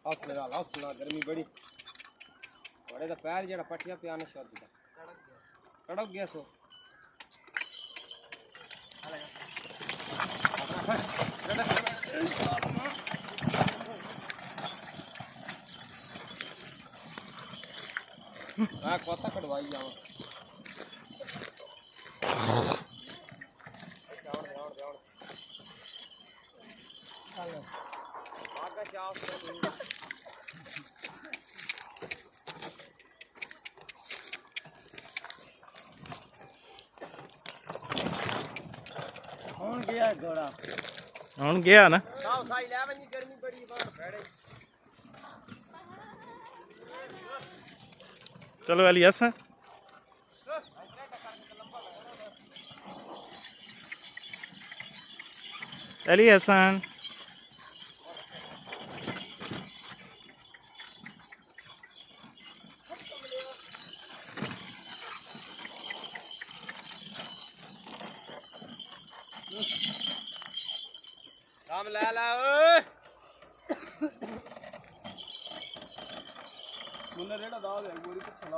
हौसला गर्मी बड़ी बड़े दा पैर जेड़ा पट्टिया पिया ने शोध दा कड़क गया सो हां कोता कटवाई जावा आगा चाव कौन गया घोड़ा ਹੁਣ ਗਿਆ ਨਾ साव साई ले वनी गर्मी बड़ी बाहर बैठे चलो एलियस एलियसन काम ला ला ओए मुन्ना रेड़ा दाव दे गोरी कुछ